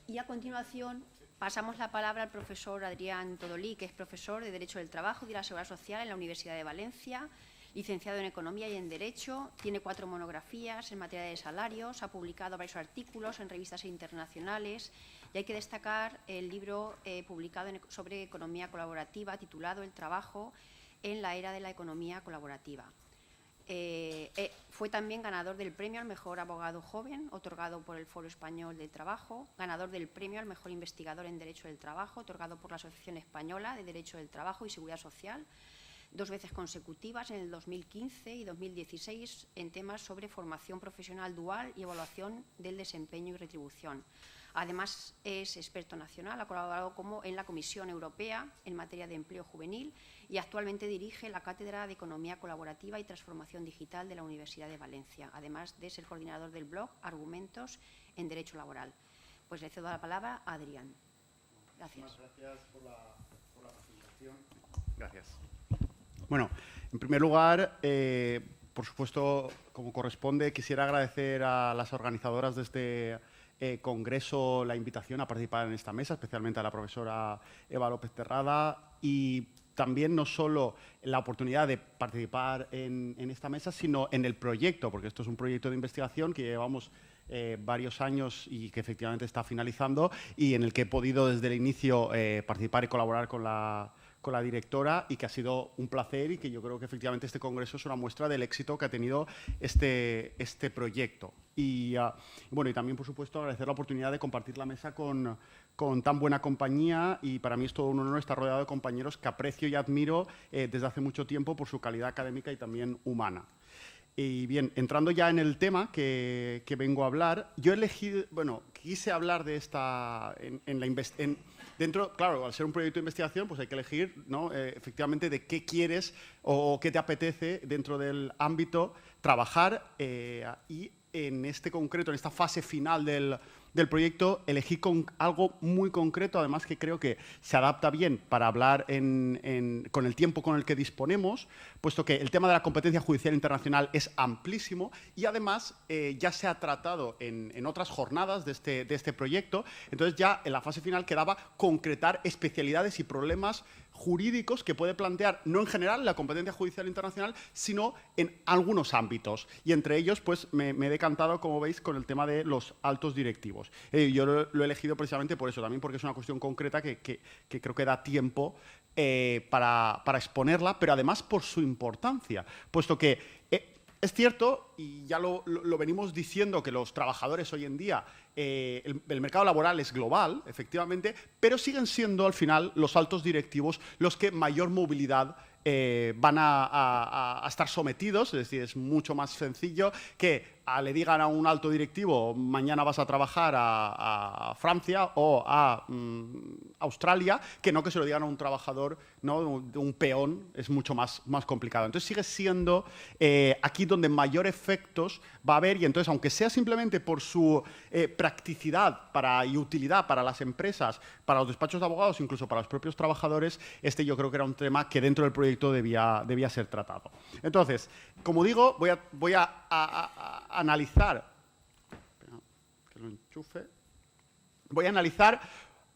Y a continuación pasamos la palabra al profesor Adrián Todolí, que es profesor de Derecho del Trabajo y de la Seguridad Social en la Universidad de Valencia, licenciado en Economía y en Derecho, tiene 4 monografías en materia de salarios, ha publicado varios artículos en revistas internacionales y hay que destacar el libro publicado sobre economía colaborativa titulado El trabajo en la era de la economía colaborativa. Fue también ganador del premio al mejor abogado joven, otorgado por el Foro Español del Trabajo, ganador del premio al mejor investigador en Derecho del Trabajo, otorgado por la Asociación Española de Derecho del Trabajo y Seguridad Social, 2 veces consecutivas, en el 2015 y 2016, en temas sobre formación profesional dual y evaluación del desempeño y retribución. Además, es experto nacional, ha colaborado en la Comisión Europea en materia de empleo juvenil y actualmente dirige la Cátedra de Economía Colaborativa y Transformación Digital de la Universidad de Valencia, además de ser coordinador del blog Argumentos en Derecho Laboral. Pues le cedo la palabra a Adrián. Gracias. Muchas gracias por la presentación. Gracias. Bueno, en primer lugar, por supuesto, como corresponde, quisiera agradecer a las organizadoras de este congreso la invitación a participar en esta mesa, especialmente a la profesora Eva López Terrada, y también no solo la oportunidad de participar en esta mesa, sino en el proyecto, porque esto es un proyecto de investigación que llevamos varios años y que efectivamente está finalizando y en el que he podido desde el inicio participar y colaborar con la directora, y que ha sido un placer y que yo creo que efectivamente este congreso es una muestra del éxito que ha tenido este proyecto. Y bueno, y también, por supuesto, agradecer la oportunidad de compartir la mesa con tan buena compañía, y para mí es todo un honor estar rodeado de compañeros que aprecio y admiro desde hace mucho tiempo por su calidad académica y también humana. Y bien, entrando ya en el tema que vengo a hablar, yo elegí, bueno, quise hablar de esta, dentro, claro, al ser un proyecto de investigación, pues hay que elegir, ¿no? Efectivamente, de qué quieres o qué te apetece dentro del ámbito trabajar, y en este concreto, en esta fase final del proyecto, elegí con algo muy concreto, además que creo que se adapta bien para hablar con el tiempo con el que disponemos, puesto que el tema de la competencia judicial internacional es amplísimo y además ya se ha tratado en otras jornadas de este proyecto. Entonces ya en la fase final quedaba concretar especialidades y problemas jurídicos que puede plantear, no en general la competencia judicial internacional, sino en algunos ámbitos. Y entre ellos, pues me he decantado, como veis, con el tema de los altos directivos. Yo lo he elegido precisamente por eso, también porque es una cuestión concreta que creo que da tiempo para exponerla, pero además por su importancia, puesto que es cierto, y ya lo venimos diciendo, que los trabajadores hoy en día, el mercado laboral es global, efectivamente, pero siguen siendo al final los altos directivos los que mayor movilidad van a estar sometidos. Es decir, es mucho más sencillo que le digan a un alto directivo: mañana vas a trabajar a Francia o a Australia, que no que se lo digan a un trabajador, ¿no?, un peón. Es mucho más complicado. Entonces sigue siendo aquí donde mayor efectos va a haber, y entonces, aunque sea simplemente por su practicidad y utilidad para las empresas, para los despachos de abogados, incluso para los propios trabajadores, yo creo que era un tema que dentro del proyecto debía ser tratado. Entonces, como digo, voy a analizar, que lo enchufe, voy a analizar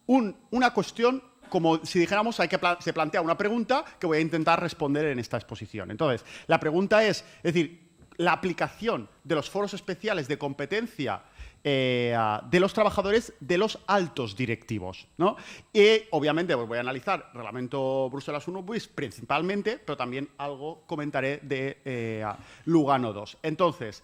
una cuestión, como si dijéramos, se plantea una pregunta que voy a intentar responder en esta exposición. Entonces, la pregunta es decir, la aplicación de los foros especiales de competencia de los trabajadores de los altos directivos, ¿no? Y obviamente pues voy a analizar Reglamento Bruselas I bis principalmente, pero también algo comentaré de Lugano II. Entonces,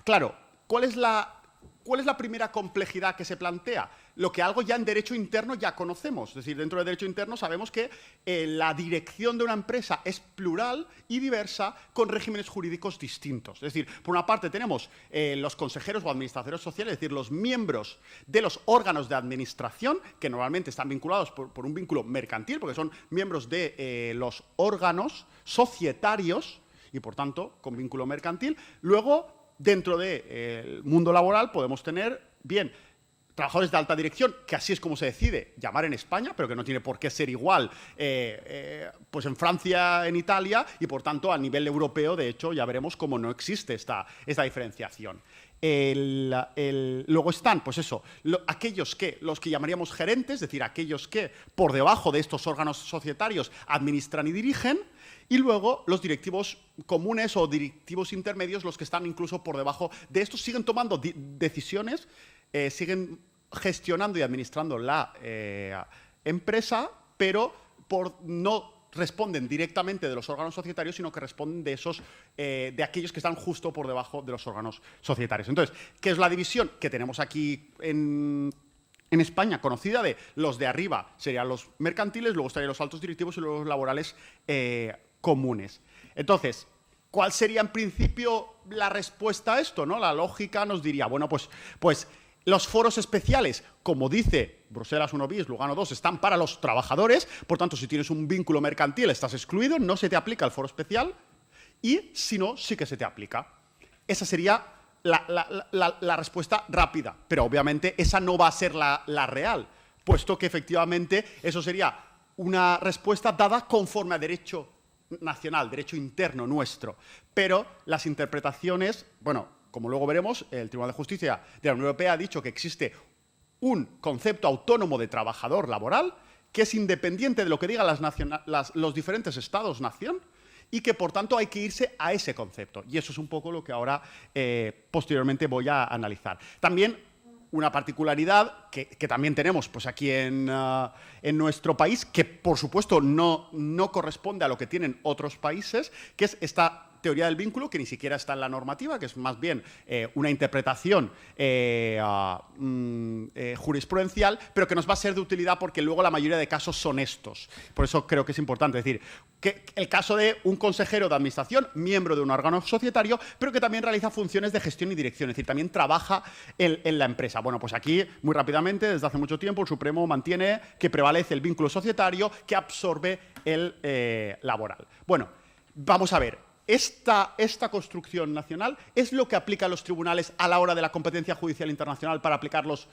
claro, ¿cuál es la primera complejidad que se plantea? Lo que algo ya en derecho interno ya conocemos. Es decir, dentro de derecho interno sabemos que la dirección de una empresa es plural y diversa, con regímenes jurídicos distintos. Es decir, por una parte tenemos los consejeros o administradores sociales, es decir, los miembros de los órganos de administración, que normalmente están vinculados por un vínculo mercantil, porque son miembros de los órganos societarios y, por tanto, con vínculo mercantil. Luego, dentro del mundo laboral podemos tener, bien, trabajadores de alta dirección, que así es como se decide llamar en España, pero que no tiene por qué ser igual pues en Francia, en Italia, y por tanto a nivel europeo, de hecho, ya veremos cómo no existe esta diferenciación. Luego están, pues eso, los que llamaríamos gerentes, es decir, aquellos que por debajo de estos órganos societarios administran y dirigen, y luego los directivos comunes o directivos intermedios, los que están incluso por debajo de estos, siguen tomando decisiones, siguen gestionando y administrando la empresa, pero no responden directamente de los órganos societarios, sino que responden de aquellos que están justo por debajo de los órganos societarios. Entonces, ¿qué es la división que tenemos aquí en España? Conocida de los de arriba serían los mercantiles, luego estarían los altos directivos y luego los laborales comunes. Entonces, ¿cuál sería en principio la respuesta a esto, ¿no? La lógica nos diría, bueno, pues los foros especiales, como dice Bruselas 1 bis, Lugano 2, están para los trabajadores, por tanto, si tienes un vínculo mercantil estás excluido, no se te aplica el foro especial, y si no, sí que se te aplica. Esa sería la respuesta rápida, pero obviamente esa no va a ser la real, puesto que efectivamente eso sería una respuesta dada conforme a derecho nacional, derecho interno nuestro, pero las interpretaciones, bueno, como luego veremos, el Tribunal de Justicia de la Unión Europea ha dicho que existe un concepto autónomo de trabajador laboral que es independiente de lo que digan los diferentes estados-nación y que, por tanto, hay que irse a ese concepto. Y eso es un poco lo que ahora, posteriormente, voy a analizar. También una particularidad que también tenemos pues, aquí en nuestro país, que, por supuesto, no corresponde a lo que tienen otros países, que es esta teoría del vínculo, que ni siquiera está en la normativa, que es más bien una interpretación jurisprudencial, pero que nos va a ser de utilidad porque luego la mayoría de casos son estos. Por eso creo que es importante decir que el caso de un consejero de administración, miembro de un órgano societario, pero que también realiza funciones de gestión y dirección, es decir, también trabaja en la empresa. Bueno, pues aquí, muy rápidamente, desde hace mucho tiempo, el Supremo mantiene que prevalece el vínculo societario que absorbe el laboral. Bueno, vamos a ver. Esta construcción nacional es lo que aplican los tribunales a la hora de la competencia judicial internacional para aplicar los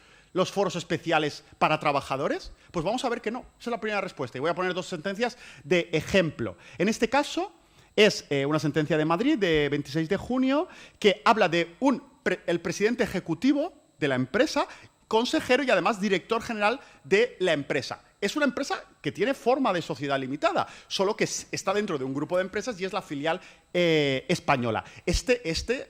foros especiales para trabajadores. Pues vamos a ver que no. Esa es la primera respuesta. Y voy a poner dos sentencias de ejemplo. En este caso es una sentencia de Madrid de 26 de junio que habla de el presidente ejecutivo de la empresa, consejero y además director general de la empresa. Es una empresa que tiene forma de sociedad limitada, solo que está dentro de un grupo de empresas y es la filial española.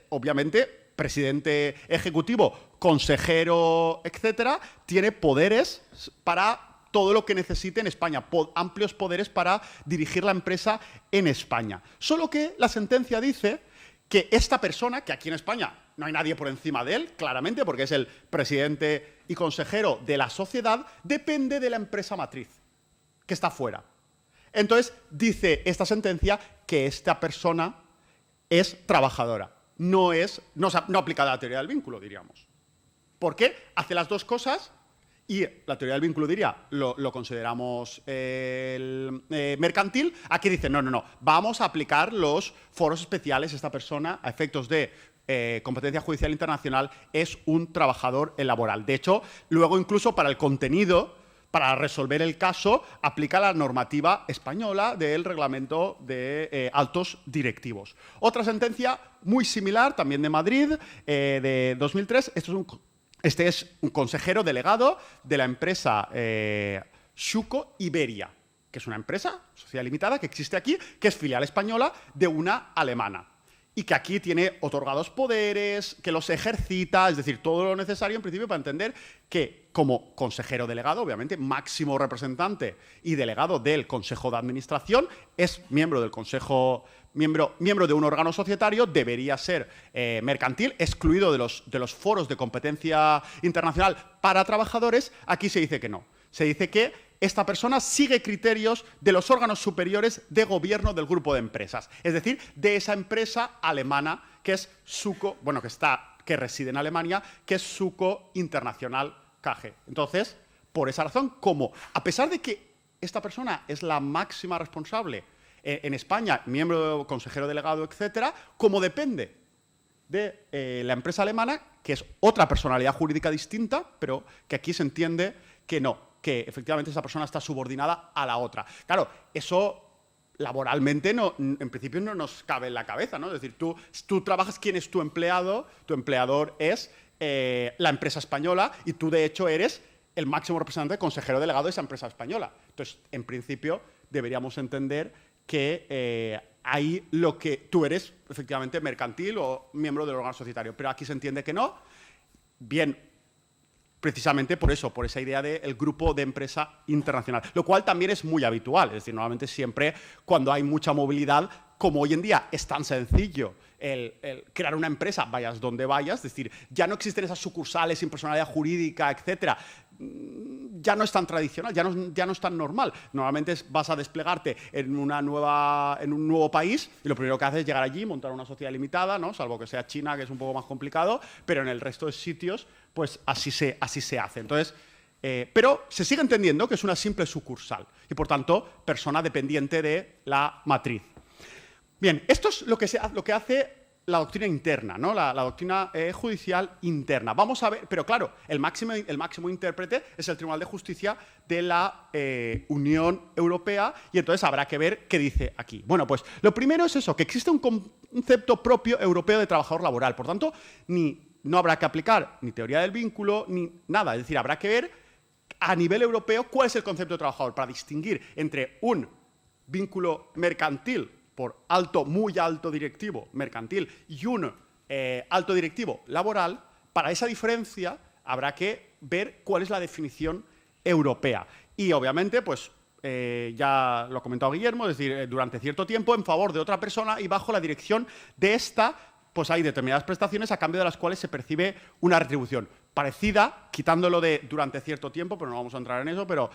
Obviamente, presidente ejecutivo, consejero, etcétera, tiene poderes para todo lo que necesite en España, amplios poderes para dirigir la empresa en España. Solo que la sentencia dice que esta persona, que aquí en España no hay nadie por encima de él, claramente, porque es el presidente y consejero de la sociedad, depende de la empresa matriz, que está fuera. Entonces, dice esta sentencia que esta persona es trabajadora, no aplica la teoría del vínculo, diríamos. ¿Por qué? Hace las dos cosas y la teoría del vínculo, diría, lo consideramos mercantil. Aquí dice, no, vamos a aplicar los foros especiales. Esta persona, a efectos de competencia judicial internacional, es un trabajador laboral. De hecho, luego incluso para el contenido, para resolver el caso, aplica la normativa española del reglamento de altos directivos. Otra sentencia muy similar, también de Madrid, de 2003, este es un consejero delegado de la empresa Xuco Iberia, que es una empresa, sociedad limitada, que existe aquí, que es filial española de una alemana y que aquí tiene otorgados poderes, que los ejercita, es decir, todo lo necesario en principio para entender que como consejero delegado, obviamente máximo representante y delegado del Consejo de Administración, es miembro del Consejo, miembro de un órgano societario, debería ser mercantil, excluido de los foros de competencia internacional para trabajadores. Aquí se dice que no. Se dice que esta persona sigue criterios de los órganos superiores de gobierno del grupo de empresas, es decir, de esa empresa alemana que es Xuco, bueno, que reside en Alemania, que es Xuco International KG. Entonces, por esa razón, como a pesar de que esta persona es la máxima responsable en España, miembro, consejero delegado, etcétera, como depende de la empresa alemana, que es otra personalidad jurídica distinta, pero que aquí se entiende que no, que efectivamente esa persona está subordinada a la otra. Claro, eso laboralmente en principio no nos cabe en la cabeza, ¿no? Es decir, tú trabajas, ¿quién es tu empleado? Tu empleador es la empresa española y tú, de hecho, eres el máximo representante, consejero delegado de esa empresa española. Entonces, en principio, deberíamos entender que ahí lo que tú eres, efectivamente, mercantil o miembro del órgano societario. Pero aquí se entiende que no. Bien, precisamente por eso, por esa idea del grupo de empresa internacional, lo cual también es muy habitual. Es decir, normalmente siempre cuando hay mucha movilidad, como hoy en día es tan sencillo el crear una empresa, vayas donde vayas, es decir, ya no existen esas sucursales sin personalidad jurídica, etcétera. Ya no es tan tradicional, ya no es tan normal. Normalmente vas a desplegarte en un nuevo país y lo primero que haces es llegar allí, montar una sociedad limitada, ¿no? Salvo que sea China, que es un poco más complicado, pero en el resto de sitios, pues así se hace. Entonces, pero se sigue entendiendo que es una simple sucursal y, por tanto, persona dependiente de la matriz. Bien, esto es lo que hace la doctrina interna, ¿no? La doctrina judicial interna. Vamos a ver, pero claro, el máximo intérprete es el Tribunal de Justicia de la Unión Europea y entonces habrá que ver qué dice aquí. Bueno, pues lo primero es eso, que existe un concepto propio europeo de trabajador laboral. Por tanto, no habrá que aplicar ni teoría del vínculo ni nada. Es decir, habrá que ver a nivel europeo cuál es el concepto de trabajador para distinguir entre un vínculo mercantil por alto, muy alto directivo mercantil y un alto directivo laboral. Para esa diferencia habrá que ver cuál es la definición europea. Y obviamente, pues ya lo ha comentado Guillermo, es decir, durante cierto tiempo en favor de otra persona y bajo la dirección de esta, pues hay determinadas prestaciones a cambio de las cuales se percibe una retribución parecida, quitándolo de durante cierto tiempo, pero no vamos a entrar en eso, pero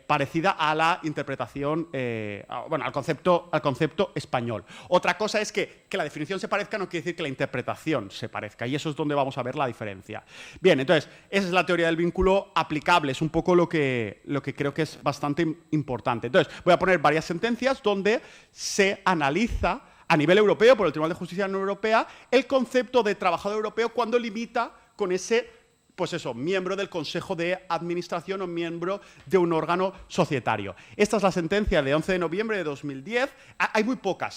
parecida a la interpretación, al concepto español. Otra cosa es que la definición se parezca no quiere decir que la interpretación se parezca, y eso es donde vamos a ver la diferencia. Bien, entonces, esa es la teoría del vínculo aplicable, es un poco lo que creo que es bastante importante. Entonces, voy a poner varias sentencias donde se analiza a nivel europeo, por el Tribunal de Justicia de la Unión Europea, el concepto de trabajador europeo cuando limita con ese, pues eso, miembro del Consejo de Administración o miembro de un órgano societario. Esta es la sentencia de 11 de noviembre de 2010. Hay muy pocas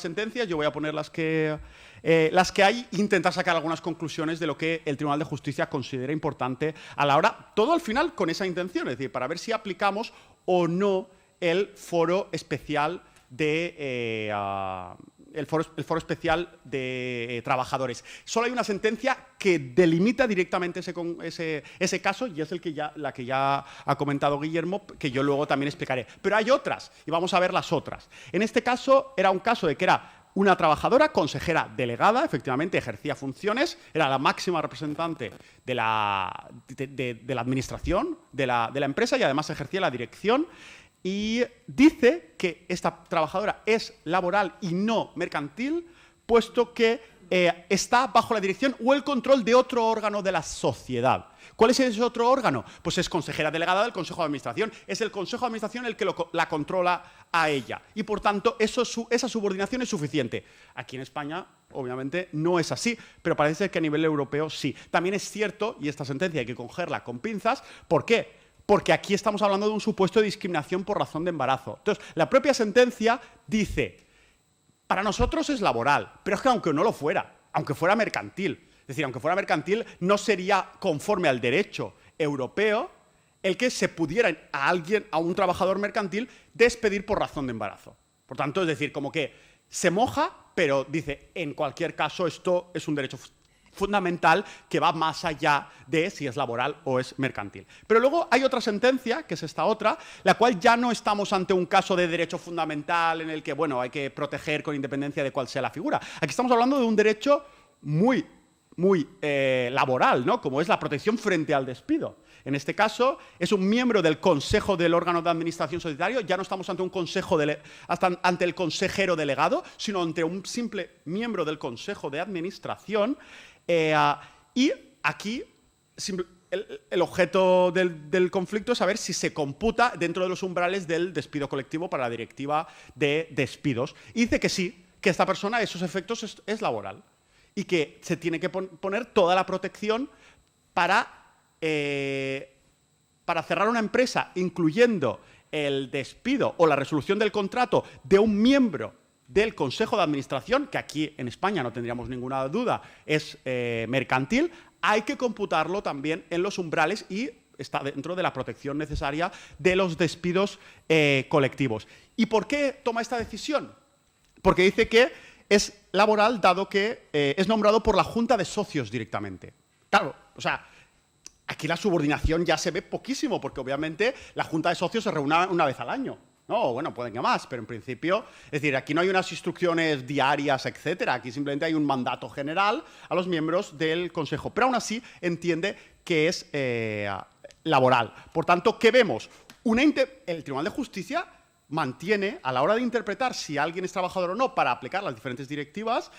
sentencias. Yo voy a poner las que hay e intentar sacar algunas conclusiones de lo que el Tribunal de Justicia considera importante a la hora, todo al final con esa intención, es decir, para ver si aplicamos o no el foro especial de el foro especial de trabajadores. Solo hay una sentencia que delimita directamente ese caso y es la que ya ha comentado Guillermo, que yo luego también explicaré. Pero hay otras y vamos a ver las otras. En este caso era un caso de que era una trabajadora consejera delegada, efectivamente ejercía funciones, era la máxima representante de la administración de la empresa y además ejercía la dirección. Y dice que esta trabajadora es laboral y no mercantil, puesto que está bajo la dirección o el control de otro órgano de la sociedad. ¿Cuál es ese otro órgano? Pues es consejera delegada del Consejo de Administración. Es el Consejo de Administración el que la controla a ella. Y, por tanto, esa subordinación es suficiente. Aquí en España, obviamente, no es así, pero parece ser que a nivel europeo sí. También es cierto, y esta sentencia hay que cogerla con pinzas, ¿por qué? Porque aquí estamos hablando de un supuesto de discriminación por razón de embarazo. Entonces, la propia sentencia dice, para nosotros es laboral, pero es que aunque no lo fuera, aunque fuera mercantil, es decir, aunque fuera mercantil, no sería conforme al derecho europeo el que se pudiera a un trabajador mercantil despedir por razón de embarazo. Por tanto, es decir, como que se moja, pero dice, en cualquier caso, esto es un derecho fundamental que va más allá de si es laboral o es mercantil. Pero luego hay otra sentencia, que es esta otra, la cual ya no estamos ante un caso de derecho fundamental en el que, bueno, hay que proteger con independencia de cuál sea la figura. Aquí estamos hablando de un derecho muy laboral, ¿no? Como es la protección frente al despido. En este caso, es un miembro del Consejo del órgano de administración societario. Ya no estamos ante un consejo ante el consejero delegado, sino ante un simple miembro del Consejo de Administración. Y aquí el objeto del conflicto es saber si se computa dentro de los umbrales del despido colectivo para la directiva de despidos. Y dice que sí, que esta persona, a esos efectos, es laboral y que se tiene que poner toda la protección para cerrar una empresa, incluyendo el despido o la resolución del contrato de un miembro del Consejo de Administración, que aquí en España no tendríamos ninguna duda, es mercantil, hay que computarlo también en los umbrales y está dentro de la protección necesaria de los despidos colectivos. ¿Y por qué toma esta decisión? Porque dice que es laboral, dado que es nombrado por la Junta de Socios directamente. Claro, o sea, aquí la subordinación ya se ve poquísimo, porque obviamente la Junta de Socios se reúne una vez al año. No, bueno, pueden que más, pero en principio, es decir, aquí no hay unas instrucciones diarias, etcétera. Aquí simplemente hay un mandato general a los miembros del Consejo. Pero aún así entiende que es laboral. Por tanto, ¿qué vemos? El Tribunal de Justicia mantiene, a la hora de interpretar si alguien es trabajador o no para aplicar las diferentes directivas,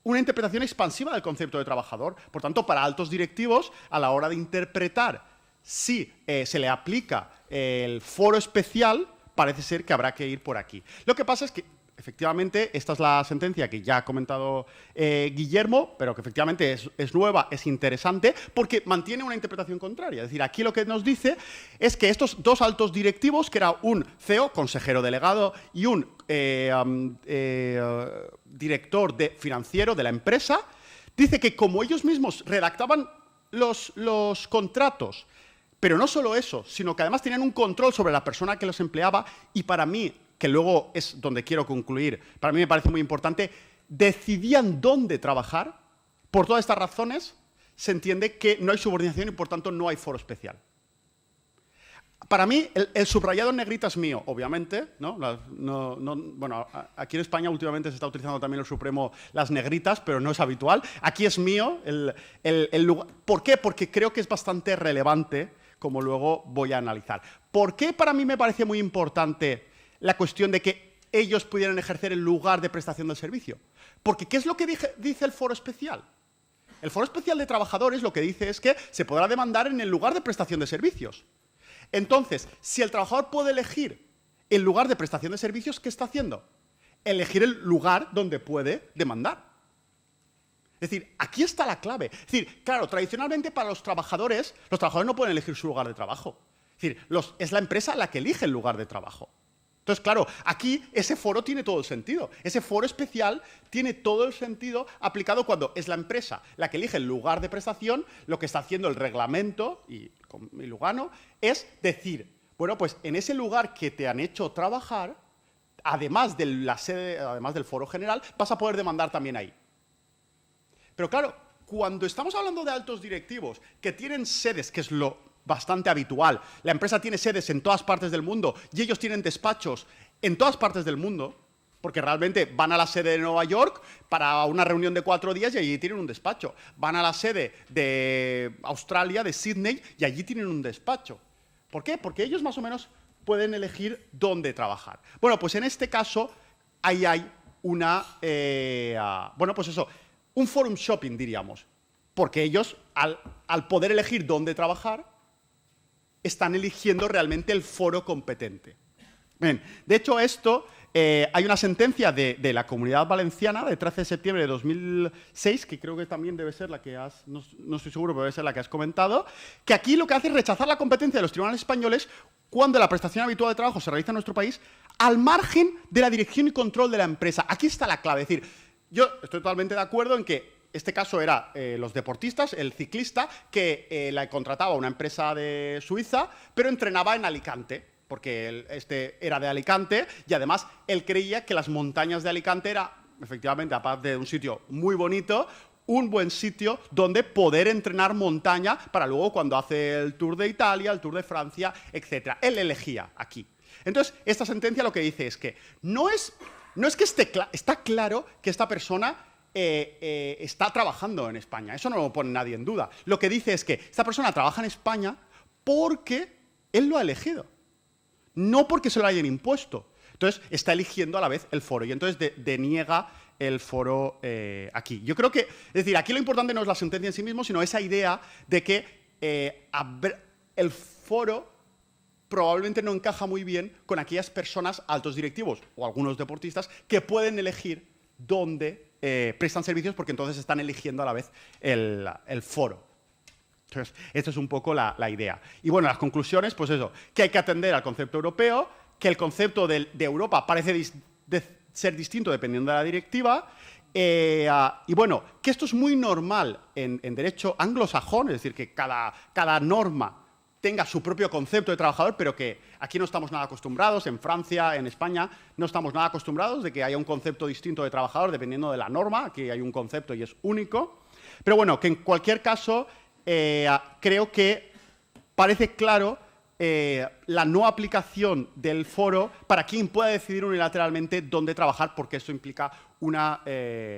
una interpretación expansiva del concepto de trabajador. Por tanto, para altos directivos, a la hora de interpretar si se le aplica el foro especial, parece ser que habrá que ir por aquí. Lo que pasa es que, efectivamente, esta es la sentencia que ya ha comentado Guillermo, pero que efectivamente es nueva, es interesante, porque mantiene una interpretación contraria. Es decir, aquí lo que nos dice es que estos dos altos directivos, que era un CEO, consejero delegado, y un director financiero de la empresa, dice que como ellos mismos redactaban los contratos, pero no solo eso, sino que además tenían un control sobre la persona que los empleaba, y para mí, que luego es donde quiero concluir, para mí me parece muy importante, decidían dónde trabajar. Por todas estas razones, se entiende que no hay subordinación y, por tanto, no hay foro especial. Para mí, el subrayado en negrita es mío, obviamente, ¿no? Bueno, aquí en España últimamente se está utilizando también el Supremo las negritas, pero no es habitual. Aquí es mío el lugar. ¿Por qué? Porque creo que es bastante relevante, como luego voy a analizar. ¿Por qué para mí me parece muy importante la cuestión de que ellos pudieran ejercer el lugar de prestación del servicio? Porque ¿qué es lo que dice el foro especial? El foro especial de trabajadores lo que dice es que se podrá demandar en el lugar de prestación de servicios. Entonces, si el trabajador puede elegir el lugar de prestación de servicios, ¿qué está haciendo? Elegir el lugar donde puede demandar. Es decir, aquí está la clave. Es decir, claro, tradicionalmente para los trabajadores no pueden elegir su lugar de trabajo. Es decir, es la empresa la que elige el lugar de trabajo. Entonces, claro, aquí ese foro tiene todo el sentido. Ese foro especial tiene todo el sentido aplicado cuando es la empresa la que elige el lugar de prestación. Lo que está haciendo el reglamento y Lugano es decir, bueno, pues en ese lugar que te han hecho trabajar, además de la sede, además del foro general, vas a poder demandar también ahí. Pero claro, cuando estamos hablando de altos directivos que tienen sedes, que es lo bastante habitual, la empresa tiene sedes en todas partes del mundo y ellos tienen despachos en todas partes del mundo, porque realmente van a la sede de Nueva York para una reunión de 4 días y allí tienen un despacho. Van a la sede de Australia, de Sydney, y allí tienen un despacho. ¿Por qué? Porque ellos más o menos pueden elegir dónde trabajar. Bueno, pues en este caso ahí hay una, bueno, pues eso, un forum shopping, diríamos, porque ellos, al poder elegir dónde trabajar, están eligiendo realmente el foro competente. Bien, de hecho, esto, hay una sentencia de la Comunidad Valenciana de 13 de septiembre de 2006, que creo que también debe ser la que no estoy seguro, pero debe ser la que has comentado, que aquí lo que hace es rechazar la competencia de los tribunales españoles cuando la prestación habitual de trabajo se realiza en nuestro país al margen de la dirección y control de la empresa. Aquí está la clave. Es decir, yo estoy totalmente de acuerdo en que este caso era los deportistas, el ciclista, que la contrataba una empresa de Suiza, pero entrenaba en Alicante, porque este era de Alicante y además él creía que las montañas de Alicante era, efectivamente, aparte de un sitio muy bonito, un buen sitio donde poder entrenar montaña para luego cuando hace el Tour de Italia, el Tour de Francia, etc. Él elegía aquí. Entonces, esta sentencia lo que dice es que no es que está claro que esta persona está trabajando en España. Eso no lo pone nadie en duda. Lo que dice es que esta persona trabaja en España porque él lo ha elegido, no porque se lo hayan impuesto. Entonces, está eligiendo a la vez el foro y entonces deniega el foro aquí. Yo creo que, es decir, aquí lo importante no es la sentencia en sí mismo, sino esa idea de que el foro probablemente no encaja muy bien con aquellas personas, altos directivos o algunos deportistas, que pueden elegir dónde prestan servicios porque entonces están eligiendo a la vez el foro. Entonces, esta es un poco la idea. Y bueno, las conclusiones, pues eso, que hay que atender al concepto europeo, que el concepto de Europa parece ser distinto dependiendo de la directiva, y bueno, que esto es muy normal en derecho anglosajón, es decir, que cada norma tenga su propio concepto de trabajador, pero que aquí no estamos nada acostumbrados, en Francia, en España, no estamos nada acostumbrados de que haya un concepto distinto de trabajador dependiendo de la norma, aquí hay un concepto y es único. Pero bueno, que en cualquier caso creo que parece claro la no aplicación del foro para quien pueda decidir unilateralmente dónde trabajar, porque eso implica una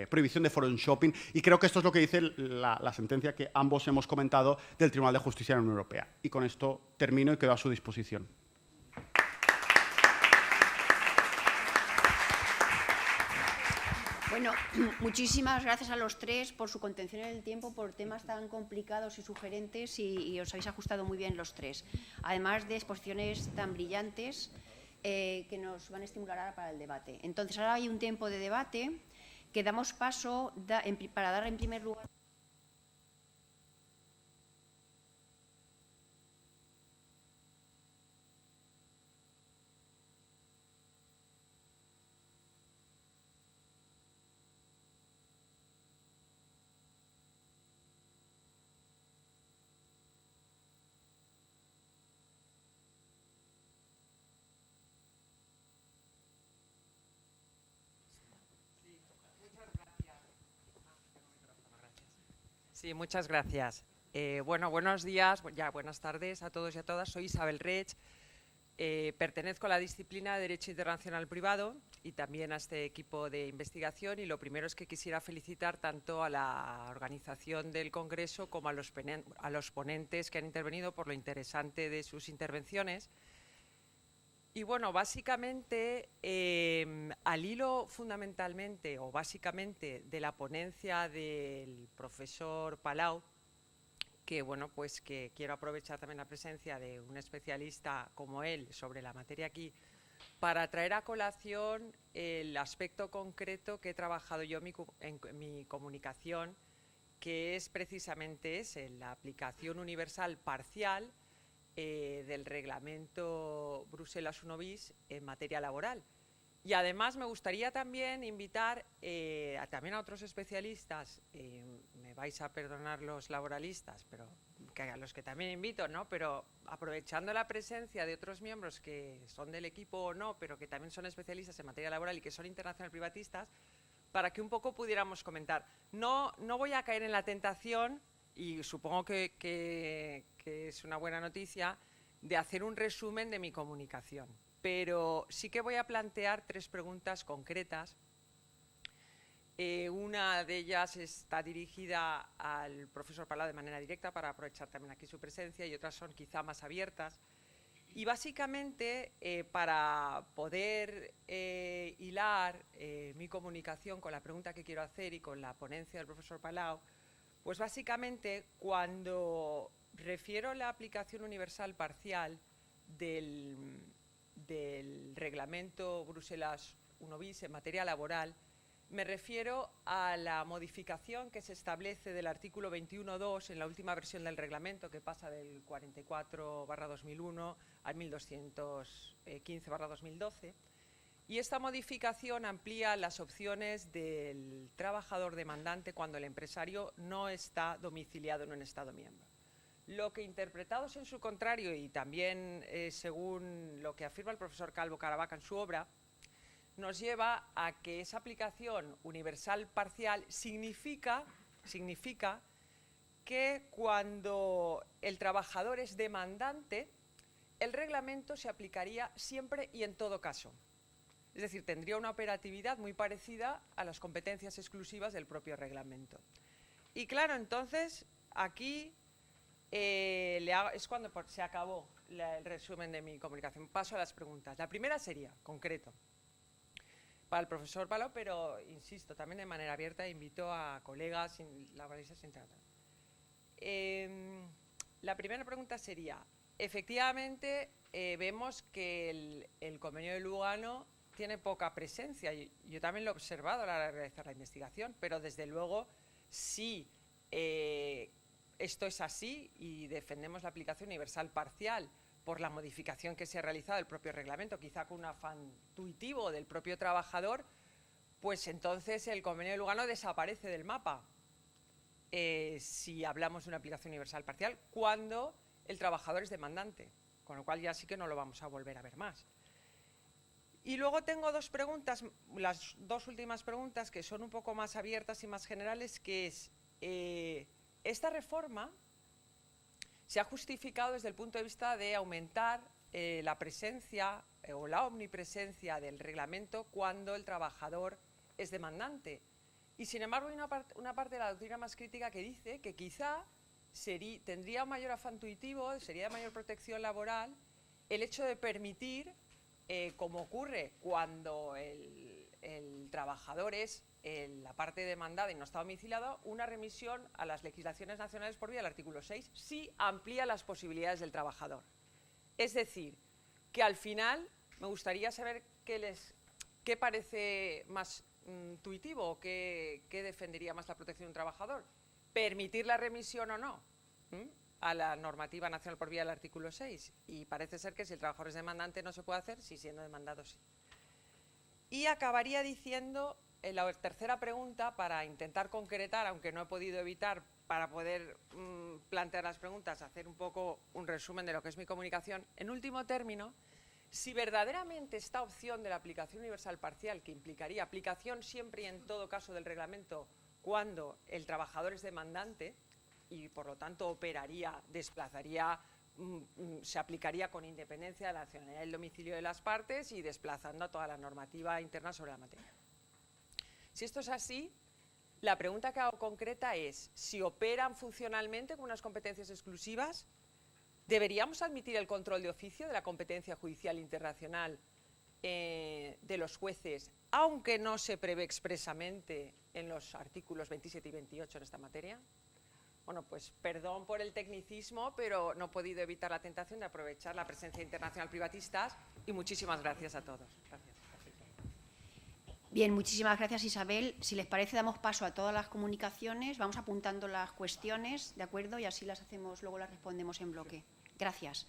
prohibición de forum shopping. Y creo que esto es lo que dice la sentencia que ambos hemos comentado del Tribunal de Justicia de la Unión Europea. Y con esto termino y quedo a su disposición. Bueno, muchísimas gracias a los tres por su contención en el tiempo, por temas tan complicados y sugerentes, y os habéis ajustado muy bien los tres. Además de exposiciones tan brillantes que nos van a estimular ahora para el debate. Entonces, ahora hay un tiempo de debate que damos paso para dar en primer lugar. Sí, muchas gracias. Bueno, buenos días, ya buenas tardes a todos y a todas. Soy Isabel Rech, pertenezco a la disciplina de Derecho Internacional Privado y también a este equipo de investigación, y lo primero es que quisiera felicitar tanto a la organización del Congreso como a los ponentes que han intervenido por lo interesante de sus intervenciones. Y bueno, básicamente, al hilo fundamentalmente o básicamente de la ponencia del profesor Palau, que bueno, pues que quiero aprovechar también la presencia de un especialista como él sobre la materia aquí, para traer a colación el aspecto concreto que he trabajado yo en mi comunicación, que es precisamente la aplicación universal parcial del reglamento Bruselas 1 bis en materia laboral. Y además me gustaría también invitar también a otros especialistas, me vais a perdonar los laboralistas, pero a los que también invito, ¿no? Pero aprovechando la presencia de otros miembros que son del equipo o no, pero que también son especialistas en materia laboral y que son internacional privatistas, para que un poco pudiéramos comentar. No voy a caer en la tentación, y supongo que es una buena noticia, de hacer un resumen de mi comunicación. Pero sí que voy a plantear 3 preguntas concretas. Una de ellas está dirigida al profesor Palau de manera directa, para aprovechar también aquí su presencia, y otras son quizá más abiertas. Y básicamente, para poder hilar mi comunicación con la pregunta que quiero hacer y con la ponencia del profesor Palau, pues básicamente, cuando refiero la aplicación universal parcial del reglamento Bruselas 1 bis en materia laboral, me refiero a la modificación que se establece del artículo 21.2 en la última versión del reglamento, que pasa del 44/2001 al 1215/2012. Y esta modificación amplía las opciones del trabajador demandante cuando el empresario no está domiciliado en un Estado miembro. Lo que, interpretados en su contrario, y también según lo que afirma el profesor Calvo Caravaca en su obra, nos lleva a que esa aplicación universal parcial significa que cuando el trabajador es demandante, el reglamento se aplicaría siempre y en todo caso. Es decir, tendría una operatividad muy parecida a las competencias exclusivas del propio reglamento. Y claro, entonces, aquí es cuando se acabó el resumen de mi comunicación. Paso a las preguntas. La primera sería, concreto, para el profesor Palau, pero insisto, también de manera abierta, invito a colegas laboralistas internacionales. La primera pregunta sería, efectivamente, vemos que el convenio de Lugano tiene poca presencia. Yo también lo he observado a la hora de realizar la investigación, pero desde luego sí esto es así y defendemos la aplicación universal parcial por la modificación que se ha realizado del propio reglamento, quizá con un afán intuitivo del propio trabajador, pues entonces el Convenio de Lugano desaparece del mapa. Si hablamos de una aplicación universal parcial, cuando el trabajador es demandante, con lo cual ya sí que no lo vamos a volver a ver más. Y luego tengo dos preguntas, las dos últimas preguntas que son un poco más abiertas y más generales, que es, esta reforma se ha justificado desde el punto de vista de aumentar la presencia o la omnipresencia del reglamento cuando el trabajador es demandante. Y sin embargo hay una parte de la doctrina más crítica que dice que quizá tendría un mayor afán intuitivo, sería de mayor protección laboral el hecho de permitir, como ocurre cuando el trabajador es la parte demandada y no está domiciliado, una remisión a las legislaciones nacionales por vía del artículo 6, si amplía las posibilidades del trabajador. Es decir, que al final me gustaría saber qué parece más intuitivo o qué defendería más la protección de un trabajador. ¿Permitir la remisión o no a la normativa nacional por vía del artículo 6? Y parece ser que si el trabajador es demandante no se puede hacer, si siendo demandado sí. Y acabaría diciendo, en la tercera pregunta, para intentar concretar, aunque no he podido evitar, para poder plantear las preguntas, hacer un poco un resumen de lo que es mi comunicación. En último término, si verdaderamente esta opción de la aplicación universal parcial, que implicaría aplicación siempre y en todo caso del reglamento cuando el trabajador es demandante y por lo tanto operaría, desplazaría, se aplicaría con independencia de la nacionalidad del domicilio de las partes y desplazando a toda la normativa interna sobre la materia. Si esto es así, la pregunta que hago concreta es, si operan funcionalmente con unas competencias exclusivas, ¿deberíamos admitir el control de oficio de la competencia judicial internacional de los jueces, aunque no se prevé expresamente en los artículos 27 y 28 en esta materia? Bueno, pues perdón por el tecnicismo, pero no he podido evitar la tentación de aprovechar la presencia internacional privatistas y muchísimas gracias a todos. Gracias. Bien, muchísimas gracias, Isabel. Si les parece, damos paso a todas las comunicaciones, vamos apuntando las cuestiones, ¿de acuerdo? Y así las hacemos, luego las respondemos en bloque. Gracias.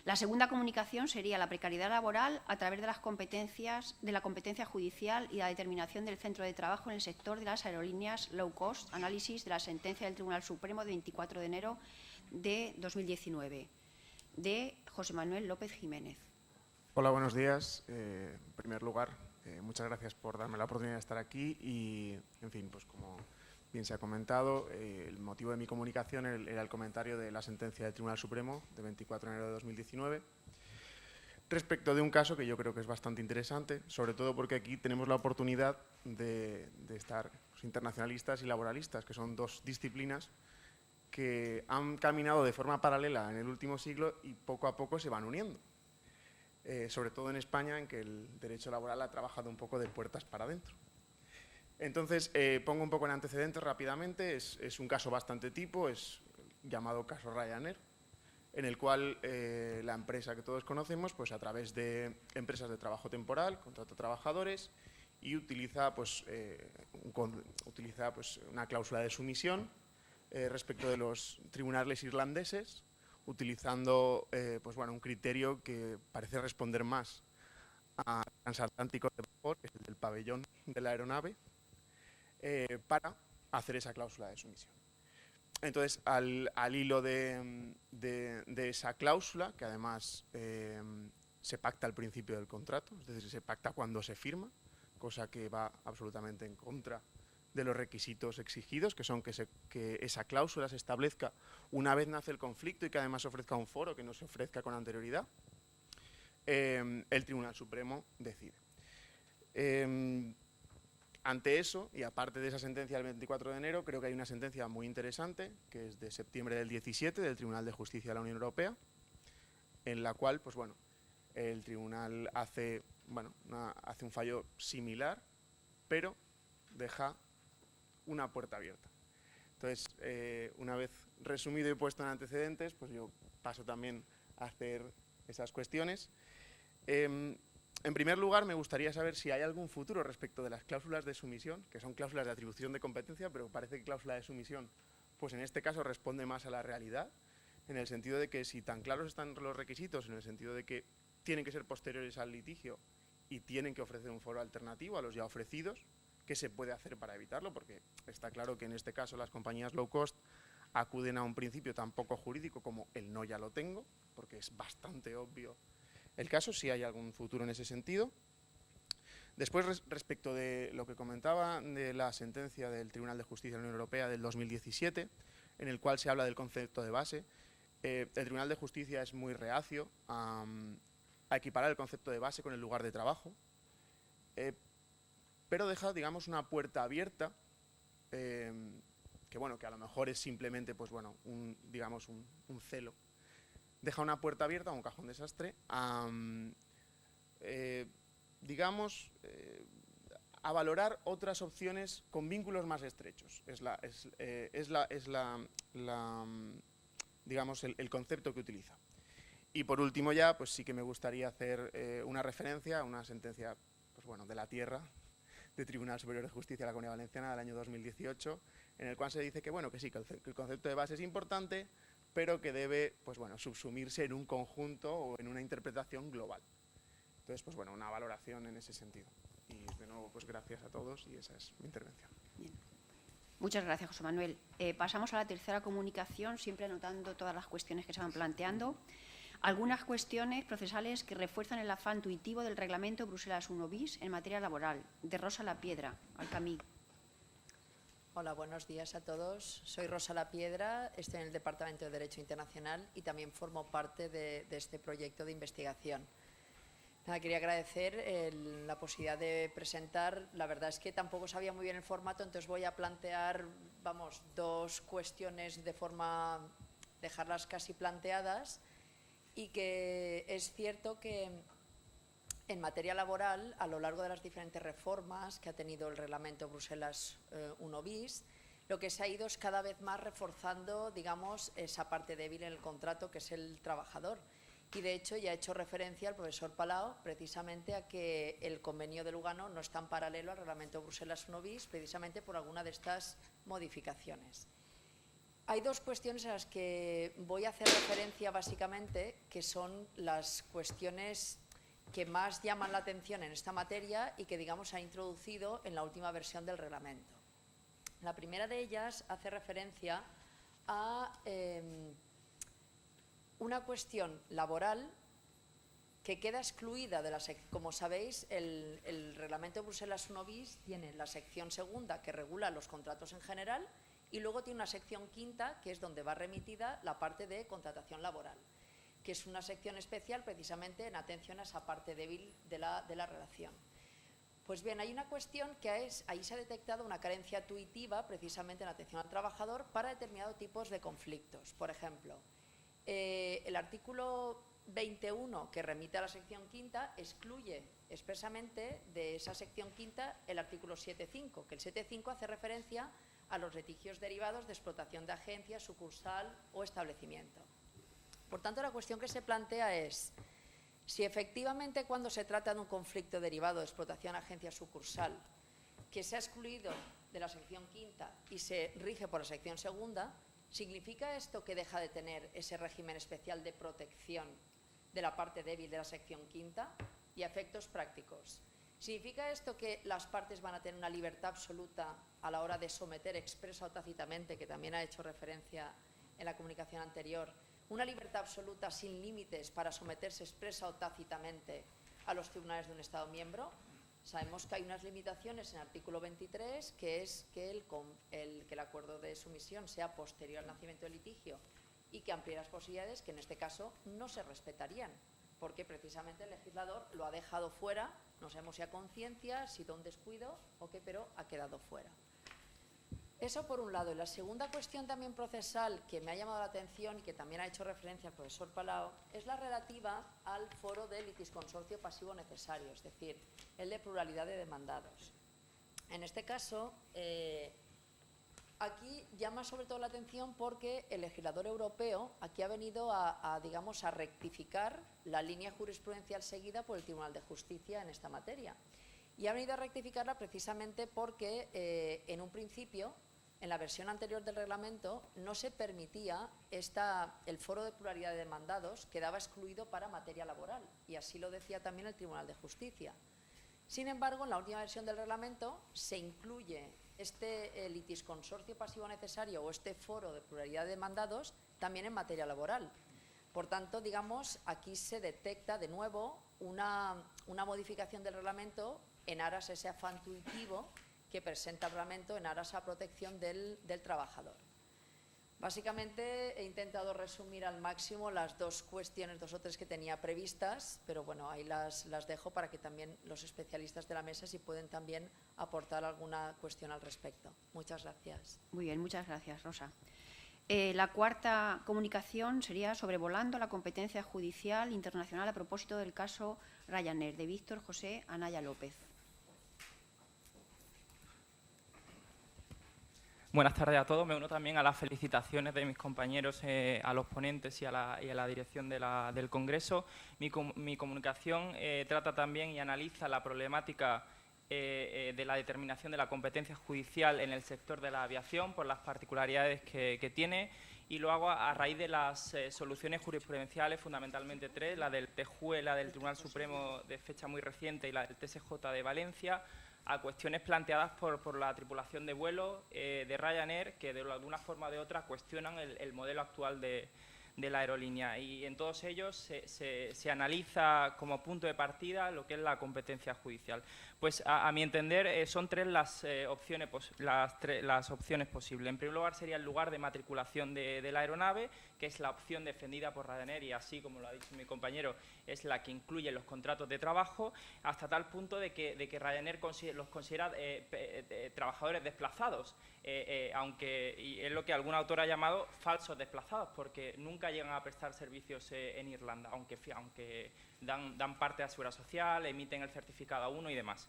La segunda comunicación sería la precariedad laboral a través de las competencias, de la competencia judicial y la determinación del centro de trabajo en el sector de las aerolíneas low cost, análisis de la sentencia del Tribunal Supremo de 24 de enero de 2019, de José Manuel López Jiménez. Hola, buenos días. En primer lugar, muchas gracias por darme la oportunidad de estar aquí y, en fin, pues como bien se ha comentado, el motivo de mi comunicación era el comentario de la sentencia del Tribunal Supremo de 24 de enero de 2019 respecto de un caso que yo creo que es bastante interesante, sobre todo porque aquí tenemos la oportunidad de estar pues, internacionalistas y laboralistas, que son dos disciplinas que han caminado de forma paralela en el último siglo y poco a poco se van uniendo. Sobre todo en España, en que el derecho laboral ha trabajado un poco de puertas para adentro. Entonces, pongo un poco en antecedentes rápidamente. Es un caso bastante tipo, es llamado caso Ryanair, en el cual la empresa que todos conocemos, pues a través de empresas de trabajo temporal, contrata trabajadores y utiliza una cláusula de sumisión respecto de los tribunales irlandeses, utilizando un criterio que parece responder más a transatlántico de vapor, que es el del pabellón de la aeronave, para hacer esa cláusula de sumisión. Entonces, al hilo de esa cláusula, que además se pacta al principio del contrato, es decir, se pacta cuando se firma, cosa que va absolutamente en contra de los requisitos exigidos, que son que esa cláusula se establezca una vez nace el conflicto y que además ofrezca un foro que no se ofrezca con anterioridad, el Tribunal Supremo decide. Ante eso, y aparte de esa sentencia del 24 de enero, creo que hay una sentencia muy interesante, que es de septiembre del 17, del Tribunal de Justicia de la Unión Europea, en la cual, pues bueno, el tribunal hace un fallo similar, pero deja una puerta abierta. Entonces, una vez resumido y puesto en antecedentes, pues yo paso también a hacer esas cuestiones. En primer lugar, me gustaría saber si hay algún futuro respecto de las cláusulas de sumisión, que son cláusulas de atribución de competencia, pero parece que cláusula de sumisión pues en este caso responde más a la realidad, en el sentido de que si tan claros están los requisitos, en el sentido de que tienen que ser posteriores al litigio y tienen que ofrecer un foro alternativo a los ya ofrecidos, ¿qué se puede hacer para evitarlo? Porque está claro que en este caso las compañías low cost acuden a un principio tan poco jurídico como el no ya lo tengo, porque es bastante obvio el caso, si hay algún futuro en ese sentido. Después, respecto de lo que comentaba de la sentencia del Tribunal de Justicia de la Unión Europea del 2017, en el cual se habla del concepto de base, el Tribunal de Justicia es muy reacio a equiparar el concepto de base con el lugar de trabajo, pero deja, digamos, una puerta abierta, que bueno, que a lo mejor es simplemente, pues bueno, un celo. Deja una puerta abierta, un cajón desastre, a valorar otras opciones con vínculos más estrechos. Digamos, el concepto que utiliza. Y por último ya, pues sí que me gustaría hacer una referencia a una sentencia, pues bueno, de la tierra, del Tribunal Superior de Justicia de la Comunidad Valenciana del año 2018, en el cual se dice que, bueno, que sí, que el concepto de base es importante, pero que debe, pues bueno, subsumirse en un conjunto o en una interpretación global. Entonces, pues bueno, una valoración en ese sentido. Y de nuevo, pues gracias a todos y esa es mi intervención. Bien. Muchas gracias, José Manuel. Pasamos a la tercera comunicación, siempre anotando todas las cuestiones que se van planteando. Algunas cuestiones procesales que refuerzan el afán intuitivo del Reglamento Bruselas I bis en materia laboral. De Rosa La Piedra, Alcamí. Hola, buenos días a todos. Soy Rosa La Piedra, estoy en el Departamento de Derecho Internacional y también formo parte de este proyecto de investigación. Nada, quería agradecer la posibilidad de presentar. La verdad es que tampoco sabía muy bien el formato, entonces voy a plantear, dos cuestiones de forma, dejarlas casi planteadas, y que es cierto que en materia laboral, a lo largo de las diferentes reformas que ha tenido el Reglamento Bruselas I bis, lo que se ha ido es cada vez más reforzando, digamos, esa parte débil en el contrato, que es el trabajador. Y de hecho ya ha hecho referencia el profesor Palau precisamente a que el convenio de Lugano no es tan paralelo al Reglamento Bruselas I bis, precisamente por alguna de estas modificaciones. Hay dos cuestiones a las que voy a hacer referencia básicamente, que son las cuestiones que más llaman la atención en esta materia y que, digamos, se ha introducido en la última versión del reglamento. La primera de ellas hace referencia a una cuestión laboral que queda excluida de la sección. Como sabéis, el Reglamento Bruselas I bis tiene la sección segunda, que regula los contratos en general, y luego tiene una sección quinta, que es donde va remitida la parte de contratación laboral, que es una sección especial precisamente en atención a esa parte débil de la relación. Pues bien, hay una cuestión que ahí se ha detectado una carencia intuitiva precisamente en atención al trabajador para determinados tipos de conflictos. Por ejemplo, el artículo 21, que remite a la sección quinta, excluye expresamente de esa sección quinta el artículo 7.5, que el 7.5 hace referencia a los litigios derivados de explotación de agencia, sucursal o establecimiento. Por tanto, la cuestión que se plantea es si efectivamente cuando se trata de un conflicto derivado de explotación agencia sucursal que se ha excluido de la sección quinta y se rige por la sección segunda, ¿significa esto que deja de tener ese régimen especial de protección de la parte débil de la sección quinta? Y a efectos prácticos, ¿significa esto que las partes van a tener una libertad absoluta a la hora de someter expresa o tácitamente, que también ha hecho referencia en la comunicación anterior, una libertad absoluta sin límites para someterse expresa o tácitamente a los tribunales de un Estado miembro? Sabemos que hay unas limitaciones en el artículo 23, que es que el acuerdo de sumisión sea posterior al nacimiento del litigio y que amplíe las posibilidades que en este caso no se respetarían, porque precisamente el legislador lo ha dejado fuera, no sabemos si a conciencia, si de un descuido o qué, pero ha quedado fuera. Eso por un lado. Y la segunda cuestión también procesal que me ha llamado la atención y que también ha hecho referencia el profesor Palau es la relativa al foro de litisconsorcio pasivo necesario, es decir, el de pluralidad de demandados. En este caso, aquí llama sobre todo la atención porque el legislador europeo aquí ha venido digamos, a rectificar la línea jurisprudencial seguida por el Tribunal de Justicia en esta materia. Y ha venido a rectificarla precisamente porque en un principio en la versión anterior del reglamento no se permitía el foro de pluralidad de demandados, quedaba excluido para materia laboral, y así lo decía también el Tribunal de Justicia. Sin embargo, en la última versión del reglamento se incluye este litisconsorcio pasivo necesario o este foro de pluralidad de demandados también en materia laboral. Por tanto, digamos, aquí se detecta de nuevo una modificación del reglamento en aras a ese afán intuitivo que presenta el reglamento en aras a protección del trabajador. Básicamente he intentado resumir al máximo las dos o tres que tenía previstas, pero bueno, ahí las dejo para que también los especialistas de la mesa si pueden también aportar alguna cuestión al respecto. Muchas gracias. Muy bien, muchas gracias, Rosa. La cuarta comunicación sería sobrevolando la competencia judicial internacional a propósito del caso Ryanair, de Víctor José Anaya López. Buenas tardes a todos. Me uno también a las felicitaciones de mis compañeros, a los ponentes y a la dirección del Congreso. Mi comunicación trata también y analiza la problemática de la determinación de la competencia judicial en el sector de la aviación por las particularidades que tiene, y lo hago a raíz de las soluciones jurisprudenciales, fundamentalmente tres: la del TJUE, la del Tribunal Supremo de fecha muy reciente y la del TSJ de Valencia, a cuestiones planteadas por la tripulación de vuelo de Ryanair, que de alguna forma o de otra cuestionan el modelo actual de la aerolínea. Y en todos ellos se analiza como punto de partida lo que es la competencia judicial. Pues a mi entender son tres las opciones posibles. En primer lugar sería el lugar de matriculación de la aeronave, que es la opción defendida por Ryanair y, así como lo ha dicho mi compañero, es la que incluye los contratos de trabajo, hasta tal punto de que Ryanair los considera trabajadores desplazados, aunque y es lo que algún autor ha llamado falsos desplazados, porque nunca llegan a prestar servicios en Irlanda, aunque dan parte de la seguridad social, emiten el certificado A1 y demás.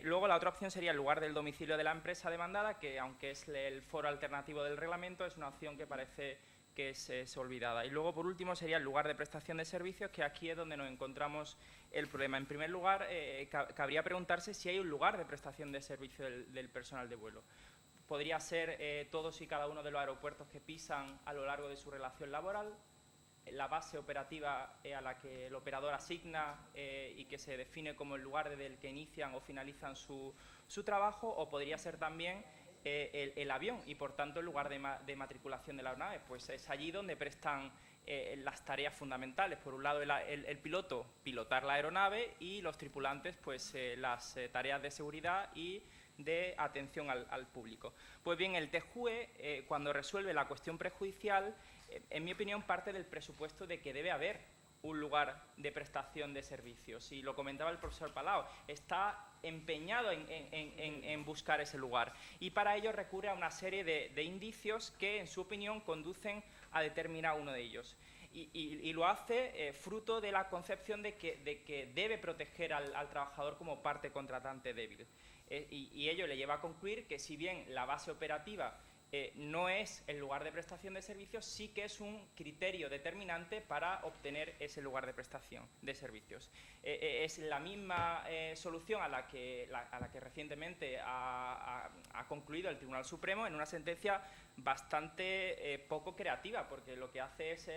Luego la otra opción sería el lugar del domicilio de la empresa demandada, que aunque es el foro alternativo del reglamento, es una opción que parece que es olvidada. Y luego, por último, sería el lugar de prestación de servicios, que aquí es donde nos encontramos el problema. En primer lugar, cabría preguntarse si hay un lugar de prestación de servicio del personal de vuelo. Podría ser todos y cada uno de los aeropuertos que pisan a lo largo de su relación laboral, la base operativa a la que el operador asigna y que se define como el lugar desde el que inician o finalizan su trabajo, o podría ser también el avión y, por tanto, el lugar de matriculación de la aeronave. Pues es allí donde prestan las tareas fundamentales. Por un lado, el piloto, pilotar la aeronave, y los tripulantes, pues las tareas de seguridad y de atención al público. Pues bien, el TJUE, cuando resuelve la cuestión prejudicial, en mi opinión, parte del presupuesto de que debe haber un lugar de prestación de servicios. Y lo comentaba el profesor Palau, está empeñado en buscar ese lugar. Y para ello recurre a una serie de indicios que, en su opinión, conducen a determinar uno de ellos. Y lo hace fruto de la concepción de que debe proteger al trabajador como parte contratante débil. Y ello le lleva a concluir que, si bien la base operativa no es el lugar de prestación de servicios, sí que es un criterio determinante para obtener ese lugar de prestación de servicios. Es la misma solución a la que recientemente ha concluido el Tribunal Supremo en una sentencia bastante poco creativa, porque lo que hace es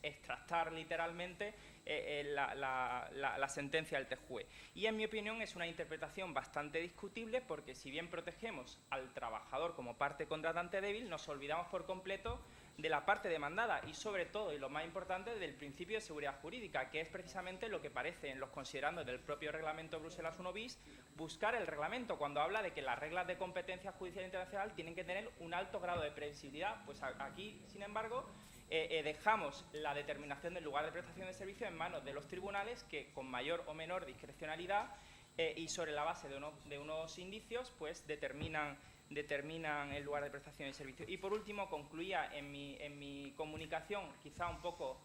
extractar literalmente la sentencia del TJUE. Y, en mi opinión, es una interpretación bastante discutible, porque si bien protegemos al trabajador como parte contratante débil, nos olvidamos por completo de la parte demandada y, sobre todo, y lo más importante, del principio de seguridad jurídica, que es precisamente lo que parece en los considerandos del propio reglamento Bruselas 1 bis buscar el reglamento, cuando habla de que las reglas de competencia judicial internacional tienen que tener un alto grado de previsibilidad. Pues aquí, sin embargo, dejamos la determinación del lugar de prestación de servicios en manos de los tribunales, que con mayor o menor discrecionalidad y sobre la base de unos indicios, pues determinan el lugar de prestación de servicios. Y, por último, concluía en mi comunicación, quizá un poco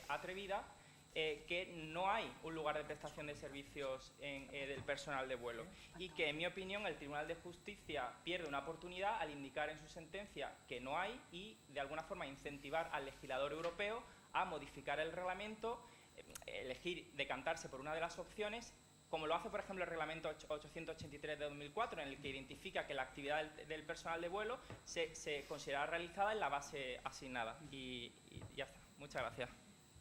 atrevida, que no hay un lugar de prestación de servicios del personal de vuelo, y que, en mi opinión, el Tribunal de Justicia pierde una oportunidad al indicar en su sentencia que no hay, y de alguna forma incentivar al legislador europeo a modificar el reglamento, elegir decantarse por una de las opciones, como lo hace, por ejemplo, el Reglamento 883 de 2004, en el que identifica que la actividad del personal de vuelo se considera realizada en la base asignada. Y ya está. Muchas gracias.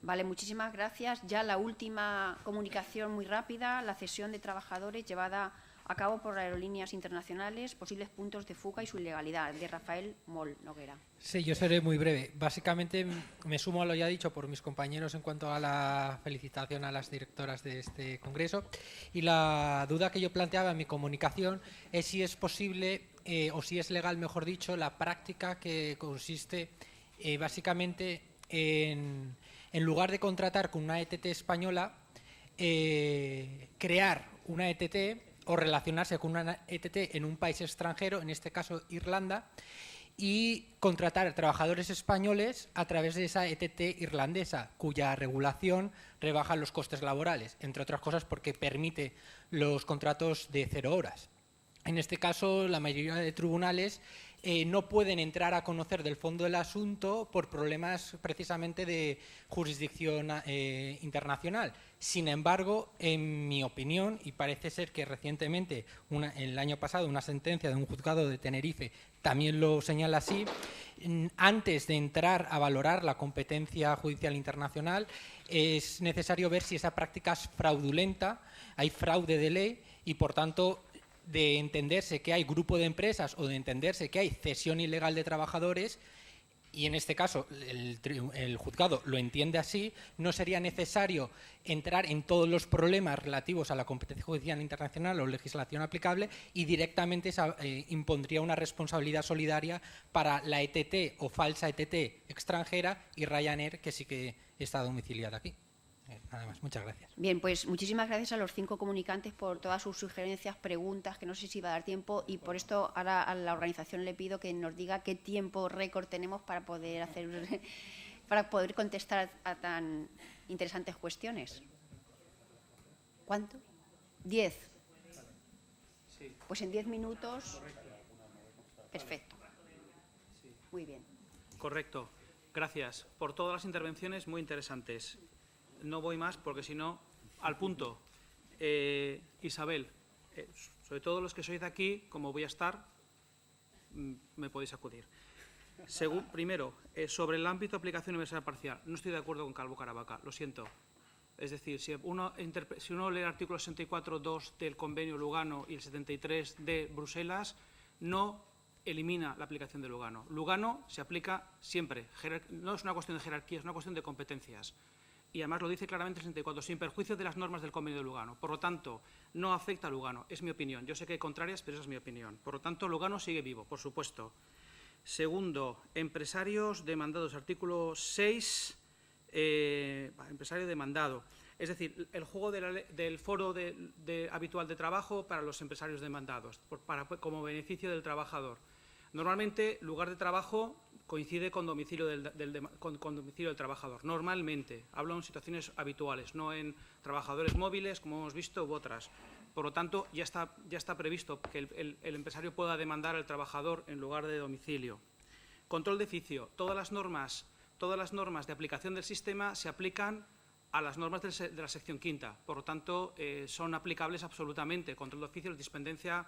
Vale, muchísimas gracias. Ya la última comunicación muy rápida, la cesión de trabajadores llevada a cabo por aerolíneas internacionales, posibles puntos de fuga y su ilegalidad, de Rafael Moll Noguera. Sí, yo seré muy breve. Básicamente me sumo a lo ya dicho por mis compañeros en cuanto a la felicitación a las directoras de este congreso. Y la duda que yo planteaba en mi comunicación es si es posible, o si es legal, mejor dicho, la práctica que consiste básicamente en lugar de contratar con una ETT española, crear una ETT o relacionarse con una ETT en un país extranjero, en este caso Irlanda, y contratar trabajadores españoles a través de esa ETT irlandesa, cuya regulación rebaja los costes laborales, entre otras cosas porque permite los contratos de 0 horas. En este caso, la mayoría de tribunales no pueden entrar a conocer del fondo del asunto por problemas precisamente de jurisdicción internacional. Sin embargo, en mi opinión, y parece ser que recientemente, el año pasado, una sentencia de un juzgado de Tenerife también lo señala así, antes de entrar a valorar la competencia judicial internacional, es necesario ver si esa práctica es fraudulenta, hay fraude de ley y, por tanto, de entenderse que hay grupo de empresas o de entenderse que hay cesión ilegal de trabajadores, y en este caso el juzgado lo entiende así, no sería necesario entrar en todos los problemas relativos a la competencia judicial internacional o legislación aplicable y directamente impondría una responsabilidad solidaria para la ETT o falsa ETT extranjera y Ryanair, que sí que está domiciliada aquí. Nada más, muchas gracias. Bien, pues muchísimas gracias a los 5 comunicantes por todas sus sugerencias, preguntas, que no sé si va a dar tiempo, y por esto ahora a la organización le pido que nos diga qué tiempo récord tenemos para poder contestar a tan interesantes cuestiones. ¿Cuánto? 10. Pues en 10 minutos. Perfecto. Muy bien. Correcto. Gracias por todas las intervenciones muy interesantes. No voy más porque si no, al punto. Isabel, sobre todo los que sois de aquí, como voy a estar, me podéis acudir. Primero, sobre el ámbito de aplicación universal parcial, no estoy de acuerdo con Calvo Caravaca, lo siento. Es decir, si uno lee el artículo 64.2 del Convenio Lugano y el 73 de Bruselas, no elimina la aplicación de Lugano. Lugano se aplica siempre. No es una cuestión de jerarquía, es una cuestión de competencias. Y además lo dice claramente el 64, sin perjuicio de las normas del Convenio de Lugano. Por lo tanto, no afecta a Lugano, es mi opinión. Yo sé que hay contrarias, pero esa es mi opinión. Por lo tanto, Lugano sigue vivo, por supuesto. Segundo, empresarios demandados, artículo 6, empresario demandado. Es decir, el juego del foro habitual de trabajo para los empresarios demandados, como beneficio del trabajador. Normalmente, lugar de trabajo coincide con domicilio del trabajador. Normalmente, hablo en situaciones habituales, no en trabajadores móviles, como hemos visto, u otras. Por lo tanto, ya está previsto que el empresario pueda demandar al trabajador en lugar de domicilio. Control de oficio. Todas las normas de aplicación del sistema se aplican a las normas de la sección quinta. Por lo tanto, son aplicables absolutamente. Control de oficio, dispendencia,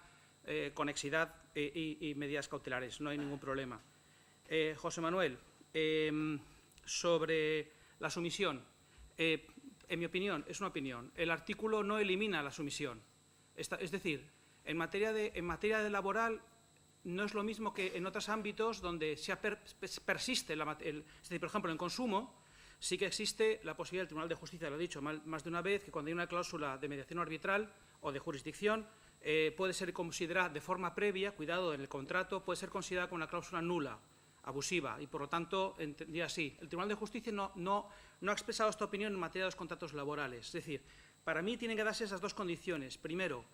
conexidad y medidas cautelares. No hay ningún problema. José Manuel, sobre la sumisión, en mi opinión, es una opinión, el artículo no elimina la sumisión. Es decir, en materia de laboral no es lo mismo que en otros ámbitos donde persiste, es decir, por ejemplo, en consumo sí que existe la posibilidad, el Tribunal de Justicia lo ha dicho más de una vez, que cuando hay una cláusula de mediación arbitral o de jurisdicción, puede ser considerada de forma previa, cuidado en el contrato, puede ser considerada como una cláusula nula, abusiva, y por lo tanto, entendía así. El Tribunal de Justicia no ha expresado esta opinión en materia de los contratos laborales. Es decir, para mí tienen que darse esas dos condiciones. Primero,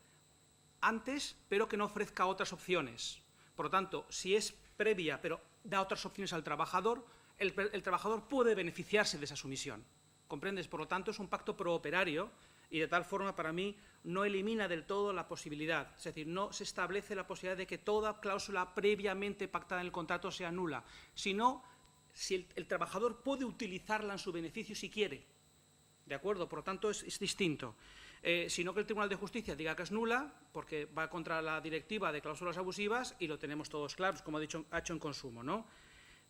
antes, pero que no ofrezca otras opciones. Por lo tanto, si es previa, pero da otras opciones al trabajador, el trabajador puede beneficiarse de esa sumisión. ¿Comprendes? Por lo tanto, es un pacto prooperario y de tal forma, para mí, no elimina del todo la posibilidad. Es decir, no se establece la posibilidad de que toda cláusula previamente pactada en el contrato sea nula, sino si el trabajador puede utilizarla en su beneficio si quiere. ¿De acuerdo? Por lo tanto, es distinto. sino que el Tribunal de Justicia diga que es nula, porque va contra la directiva de cláusulas abusivas y lo tenemos todos claros, como ha hecho en consumo, ¿no?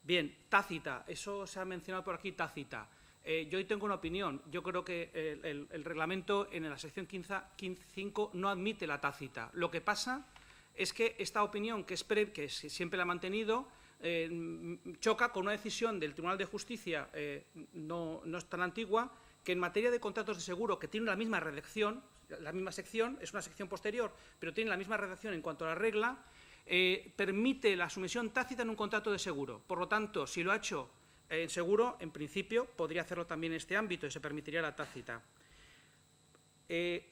Bien, tácita, eso se ha mencionado por aquí, tácita. Yo hoy tengo una opinión. Yo creo que el reglamento en la sección 15.5 no admite la tácita. Lo que pasa es que esta opinión, que siempre la ha mantenido, choca con una decisión del Tribunal de Justicia, no es tan antigua, que en materia de contratos de seguro, que tiene la misma redacción, la misma sección, es una sección posterior, pero tiene la misma redacción en cuanto a la regla, permite la sumisión tácita en un contrato de seguro. Por lo tanto, si lo ha hecho en seguro, en principio, podría hacerlo también en este ámbito y se permitiría la tácita.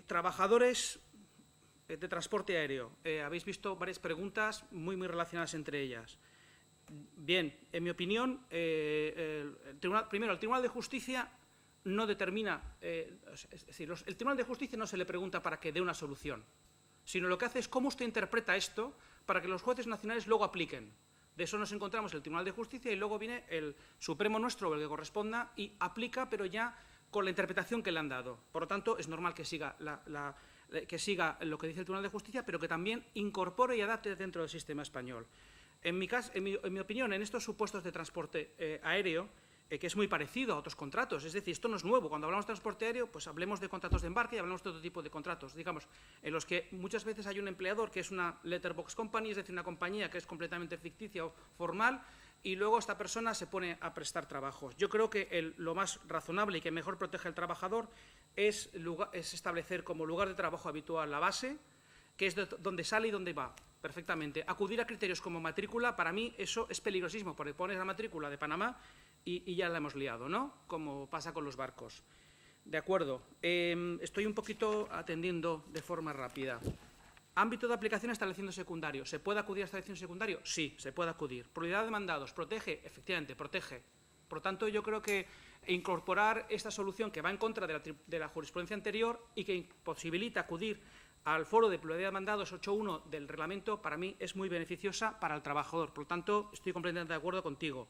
Trabajadores de transporte aéreo. Habéis visto varias preguntas muy relacionadas entre ellas. Bien, en mi opinión, primero, el Tribunal de Justicia no determina, es decir, el Tribunal de Justicia no se le pregunta para que dé una solución, sino lo que hace es cómo usted interpreta esto para que los jueces nacionales luego apliquen. De eso nos encontramos en el Tribunal de Justicia y luego viene el Supremo nuestro, el que corresponda, y aplica, pero ya con la interpretación que le han dado. Por lo tanto, es normal que siga lo que dice el Tribunal de Justicia, pero que también incorpore y adapte dentro del sistema español. En mi opinión, en estos supuestos de transporte aéreo, que es muy parecido a otros contratos, es decir, esto no es nuevo. Cuando hablamos de transporte aéreo, pues hablemos de contratos de embarque y hablamos de otro tipo de contratos, digamos, en los que muchas veces hay un empleador que es una letterbox company, es decir, una compañía que es completamente ficticia o formal, y luego esta persona se pone a prestar trabajos. Yo creo que lo más razonable y que mejor protege al trabajador es establecer como lugar de trabajo habitual la base, que es de donde sale y donde va, perfectamente. Acudir a criterios como matrícula, para mí eso es peligrosísimo, porque pones la matrícula de Panamá y ya la hemos liado, ¿no? Como pasa con los barcos. De acuerdo. Estoy un poquito atendiendo de forma rápida. Ámbito de aplicación, establecimiento secundario. ¿Se puede acudir a establecimiento secundario? Sí, se puede acudir. Prioridad de mandados. ¿Protege? Efectivamente, protege. Por lo tanto, yo creo que incorporar esta solución que va en contra de la jurisprudencia anterior y que posibilita acudir al foro de pluralidad de mandados 8.1 del reglamento, para mí es muy beneficiosa para el trabajador. Por lo tanto, estoy completamente de acuerdo contigo.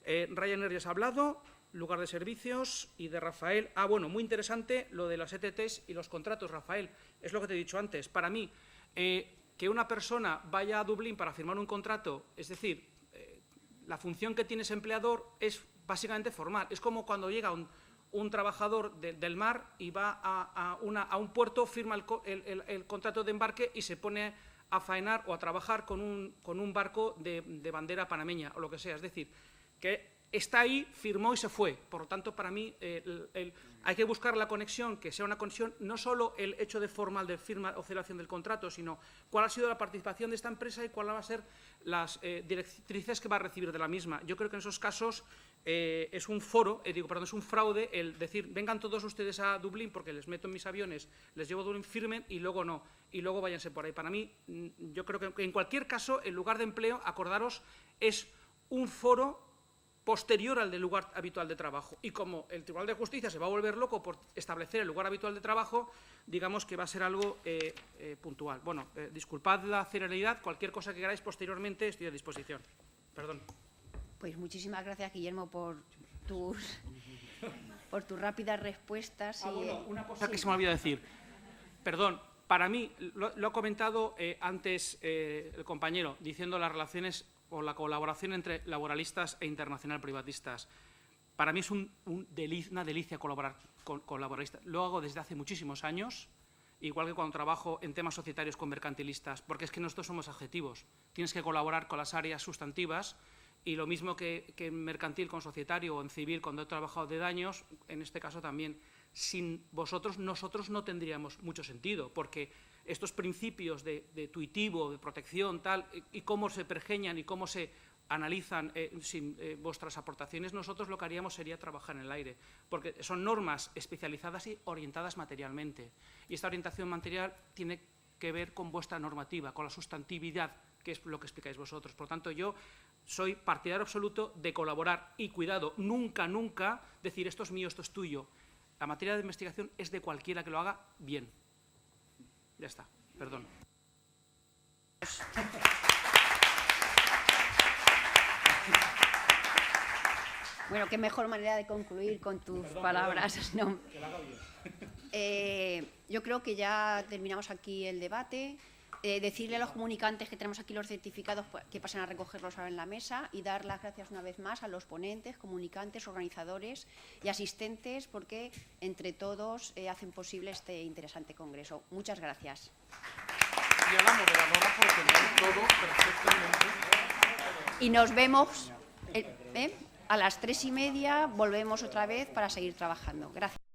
Ryanair ya has hablado, lugar de servicios, y de Rafael. Bueno, muy interesante lo de las ETTs y los contratos, Rafael. Es lo que te he dicho antes. Para mí, que una persona vaya a Dublín para firmar un contrato, es decir, la función que tiene ese empleador es básicamente formal. Es como cuando llega un trabajador del mar y va a un puerto, firma el contrato de embarque y se pone a faenar o a trabajar con un barco de bandera panameña o lo que sea. Es decir, que está ahí, firmó y se fue. Por lo tanto, para mí hay que buscar la conexión, que sea una conexión, no solo el hecho de formal de firma o celebración del contrato, sino cuál ha sido la participación de esta empresa y cuáles van a ser las directrices que va a recibir de la misma. Yo creo que en esos casos es un es un fraude el decir, vengan todos ustedes a Dublín porque les meto en mis aviones, les llevo a Dublín, firmen y luego no, y luego váyanse por ahí. Para mí, yo creo que en cualquier caso, el lugar de empleo, acordaros, es un foro posterior al del lugar habitual de trabajo. Y como el Tribunal de Justicia se va a volver loco por establecer el lugar habitual de trabajo, digamos que va a ser algo puntual. Bueno, disculpad la celeridad, cualquier cosa que queráis posteriormente estoy a disposición. Perdón. Pues muchísimas gracias, Guillermo, por tus rápidas respuestas. Una cosa que se me olvidó decir. Perdón, para mí, lo ha comentado antes el compañero, diciendo las relaciones o la colaboración entre laboralistas e internacional privatistas. Para mí es una delicia colaborar con laboralistas. Lo hago desde hace muchísimos años, igual que cuando trabajo en temas societarios con mercantilistas, porque es que nosotros somos adjetivos. Tienes que colaborar con las áreas sustantivas y lo mismo que en mercantil con societario o en civil cuando he trabajado de daños, en este caso también. Sin vosotros, nosotros no tendríamos mucho sentido, porque estos principios de tuitivo, de protección, tal, y cómo se pergeñan y cómo se analizan sin vuestras aportaciones, nosotros lo que haríamos sería trabajar en el aire, porque son normas especializadas y orientadas materialmente. Y esta orientación material tiene que ver con vuestra normativa, con la sustantividad, que es lo que explicáis vosotros. Por lo tanto, yo soy partidario absoluto de colaborar y, cuidado, nunca, nunca decir esto es mío, esto es tuyo. La materia de investigación es de cualquiera que lo haga bien. Ya está, perdón. Bueno, qué mejor manera de concluir con tus palabras. No. Que lo haga bien. Yo creo que ya terminamos aquí el debate. Decirle a los comunicantes que tenemos aquí los certificados que pasen a recogerlos ahora en la mesa y dar las gracias una vez más a los ponentes, comunicantes, organizadores y asistentes, porque entre todos hacen posible este interesante congreso. Muchas gracias. Y a la moderadora por tener todo perfectamente. Y nos vemos a las 3:30, volvemos otra vez para seguir trabajando. Gracias.